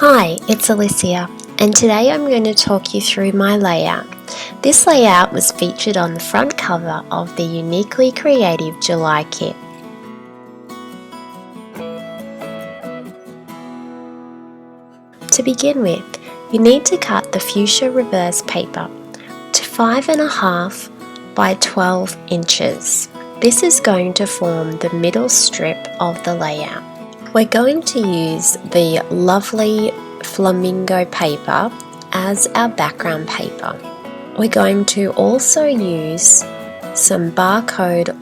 Hi, it's Alicia, and today I'm going to talk you through my layout. This layout was featured on the front cover of the Uniquely Creative July kit. To begin with, you need to cut the fuchsia reverse paper to 5.5 by 12 inches. This is going to form the middle strip of the layout. We're going to use the lovely Flamingo paper as our background paper. We're going to also use some Barcode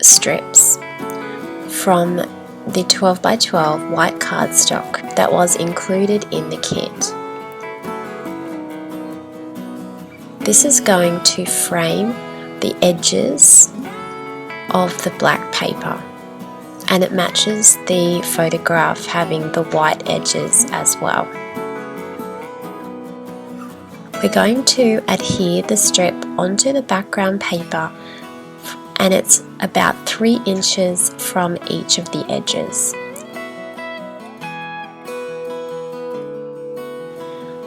strips from the 12 by 12 white cardstock that was included in the kit. This is going to frame the edges of the black paper, and it matches the photograph having the white edges as well. We're going to adhere the strip onto the background paper, and it's about 3 inches from each of the edges.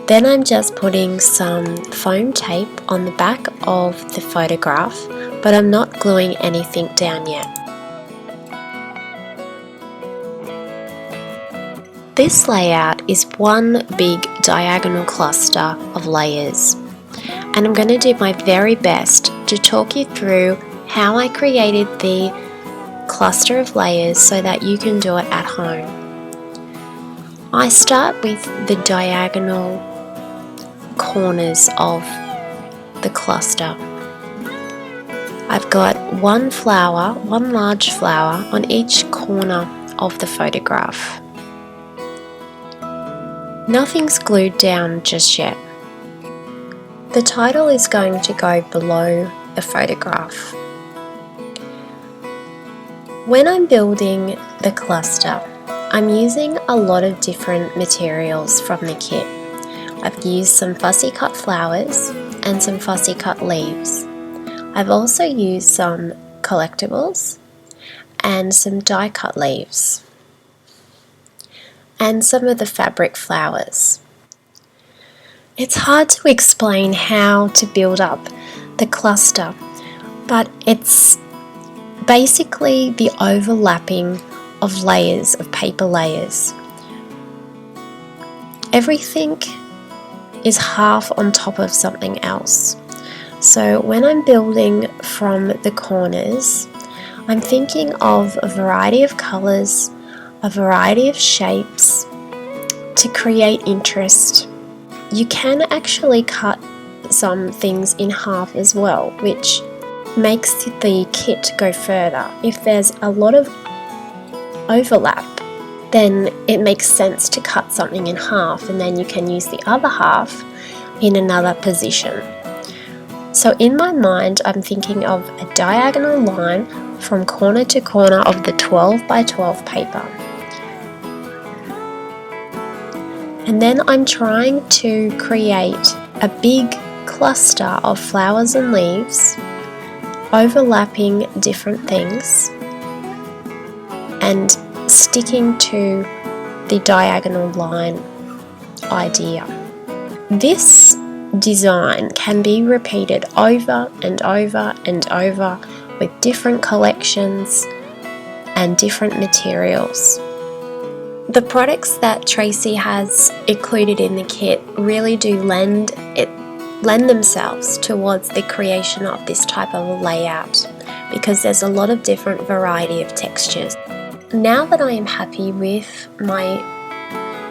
Then I'm just putting some foam tape on the back of the photograph, but I'm not gluing anything down yet. This layout is one big diagonal cluster of layers, and I'm going to do my very best to talk you through how I created the cluster of layers so that you can do it at home. I start with the diagonal corners of the cluster. I've got one large flower on each corner of the photograph. Nothing's glued down just yet. The title is going to go below the photograph. When I'm building the cluster, I'm using a lot of different materials from the kit. I've used some fussy cut flowers and some fussy cut leaves. I've also used some collectibles and some die cut leaves, and some of the fabric flowers. It's hard to explain how to build up the cluster, but it's basically the overlapping of layers, of paper layers. Everything is half on top of something else. So when I'm building from the corners, I'm thinking of a variety of colours, a variety of shapes to create interest. You can actually cut some things in half as well, which makes the kit go further. If there's a lot of overlap, then it makes sense to cut something in half, and then you can use the other half in another position. So in my mind, I'm thinking of a diagonal line from corner to corner of the 12 by 12 paper. And then I'm trying to create a big cluster of flowers and leaves, overlapping different things, and sticking to the diagonal line idea. This design can be repeated over and over and over with different collections and different materials. The products that Tracy has included in the kit really do lend themselves towards the creation of this type of a layout, because there's a lot of different variety of textures. Now that I am happy with my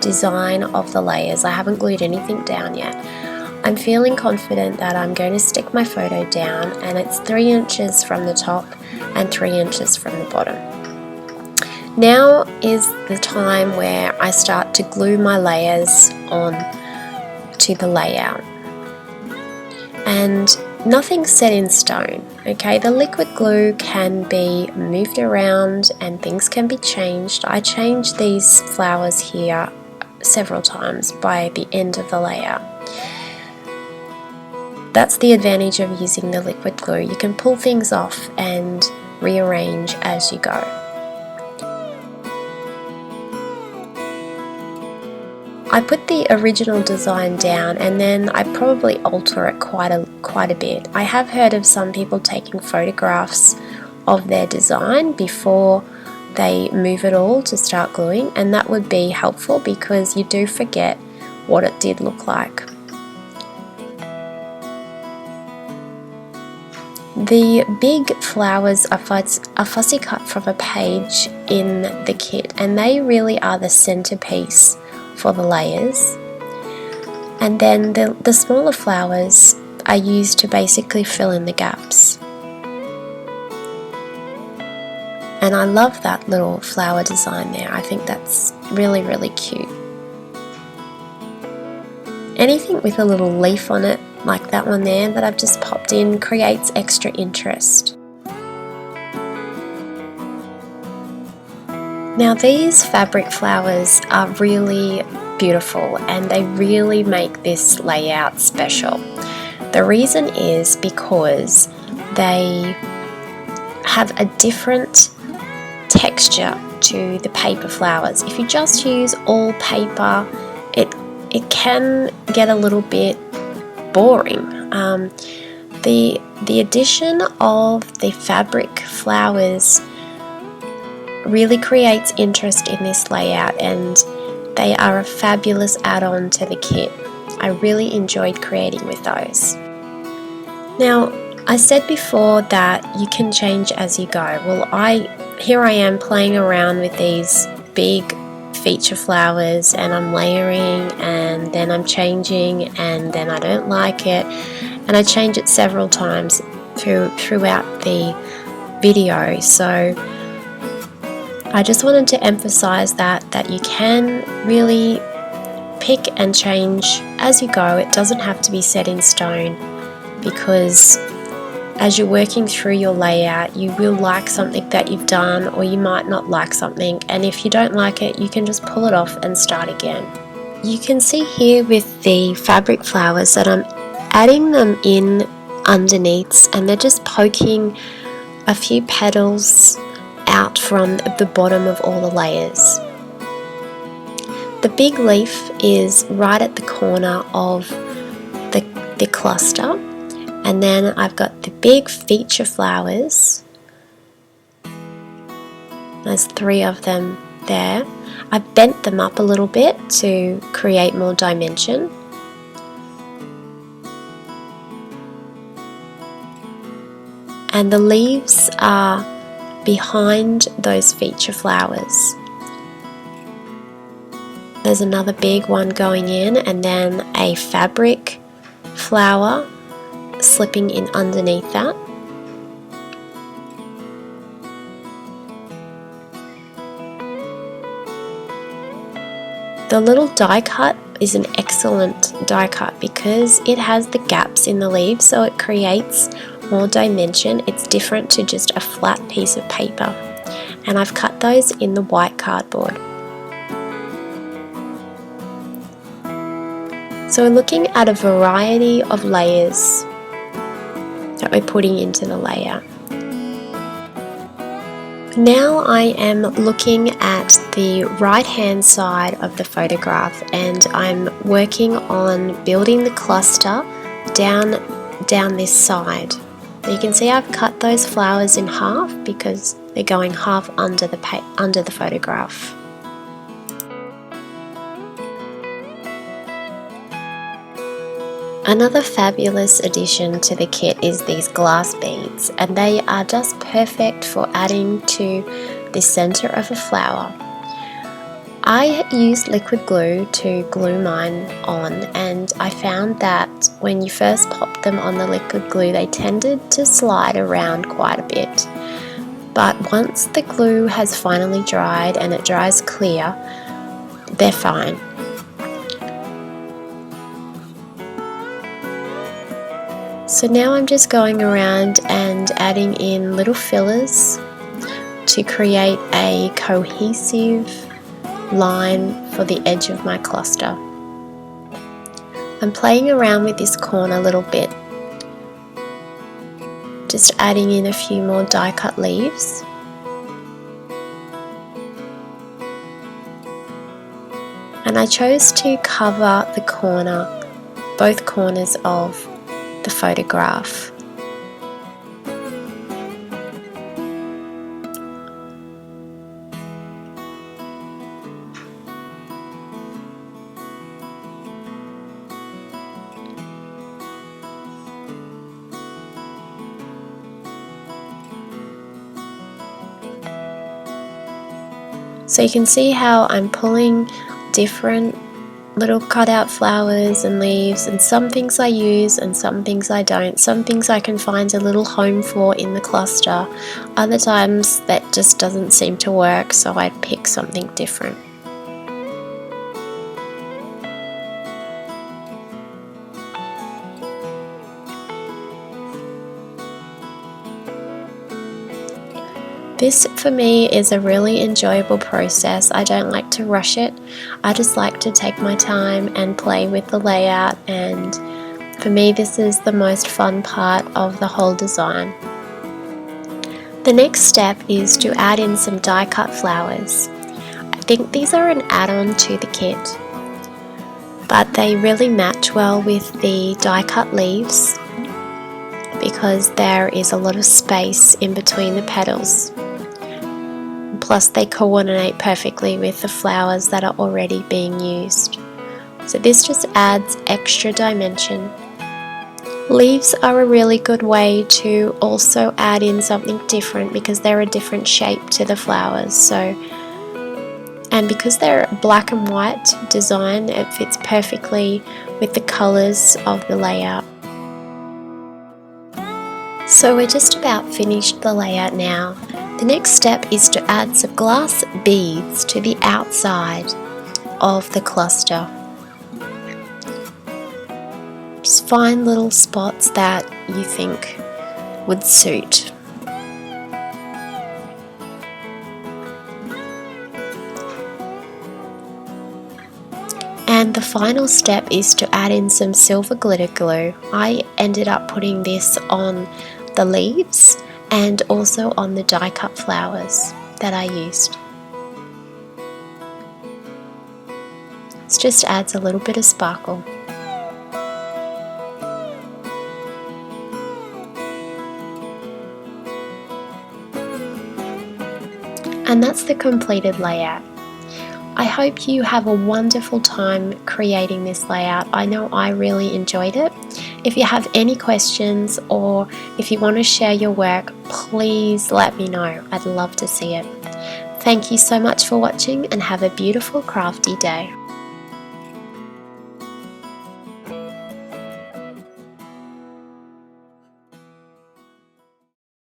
design of the layers, I haven't glued anything down yet, I'm feeling confident that I'm going to stick my photo down, and it's 3 inches from the top and 3 inches from the bottom. Now is the time where I start to glue my layers on to the layout. And nothing's set in stone, okay? The liquid glue can be moved around and things can be changed. I changed these flowers here several times by the end of the layout. That's the advantage of using the liquid glue. You can pull things off and rearrange as you go. I put the original design down and then I probably alter it quite a bit. I have heard of some people taking photographs of their design before they move it all to start gluing, and that would be helpful because you do forget what it did look like. The big flowers are fussy cut from a page in the kit, and they really are the centerpiece for the layers. And then the smaller flowers are used to basically fill in the gaps. And I love that little flower design there. I think that's really, really cute. Anything with a little leaf on it, like that one there that I've just popped in, creates extra interest. Now these fabric flowers are really beautiful and they really make this layout special. The reason is because they have a different texture to the paper flowers. If you just use all paper, it can get a little bit boring. The addition of the fabric flowers really creates interest in this layout, and they are a fabulous add-on to the kit. I really enjoyed creating with those. Now, I said before that you can change as you go. Well, here I am playing around with these big feature flowers, and I'm layering, and then I'm changing, and then I don't like it, and I change it several times throughout the video. So I just wanted to emphasize that you can really pick and change as you go. It doesn't have to be set in stone, because as you're working through your layout, you will like something that you've done, or you might not like something, and if you don't like it, you can just pull it off and start again. You can see here with the fabric flowers that I'm adding them in underneath, and they're just poking a few petals out from the bottom of all the layers. The big leaf is right at the corner of the cluster, and then I've got the big feature flowers. There's 3 of them there. I've bent them up a little bit to create more dimension. And the leaves are behind those feature flowers. There's another big one going in, and then a fabric flower slipping in underneath that. The little die cut is an excellent die cut because it has the gaps in the leaves, so it creates more dimension. It's different to just a flat piece of paper, and I've cut those in the white cardboard. So we're looking at a variety of layers that we're putting into the layer. Now I am looking at the right hand side of the photograph, and I'm working on building the cluster down this side. You can see I've cut those flowers in half because they're going half under the photograph. Another fabulous addition to the kit is these glass beads, and they are just perfect for adding to the center of a flower. I used liquid glue to glue mine on, and I found that when you first popped them on the liquid glue, they tended to slide around quite a bit. But once the glue has finally dried and it dries clear, they're fine. So now I'm just going around and adding in little fillers to create a cohesive line for the edge of my cluster. I'm playing around with this corner a little bit, just adding in a few more die cut leaves. And and I chose to cover both corners of the photograph. So you can see how I'm pulling different little cutout flowers and leaves, and some things I use and some things I don't. Some things I can find a little home for in the cluster. Other times that just doesn't seem to work, so I'd pick something different. This for me is a really enjoyable process. I don't like to rush it. I just like to take my time and play with the layout, and for me this is the most fun part of the whole design. The next step is to add in some die cut flowers. I think these are an add-on to the kit, but they really match well with the die cut leaves because there is a lot of space in between the petals. Plus they coordinate perfectly with the flowers that are already being used. So this just adds extra dimension. Leaves are a really good way to also add in something different because they're a different shape to the flowers. And because they're black and white design, it fits perfectly with the colours of the layout. So we're just about finished the layout now. The next step is to add some glass beads to the outside of the cluster. Just find little spots that you think would suit. And the final step is to add in some silver glitter glue. I ended up putting this on the leaves and also on the die cut flowers that I used. This just adds a little bit of sparkle. And that's the completed layout. I hope you have a wonderful time creating this layout. I know I really enjoyed it. If you have any questions or if you want to share your work, please let me know. I'd love to see it. Thank you so much for watching and have a beautiful crafty day.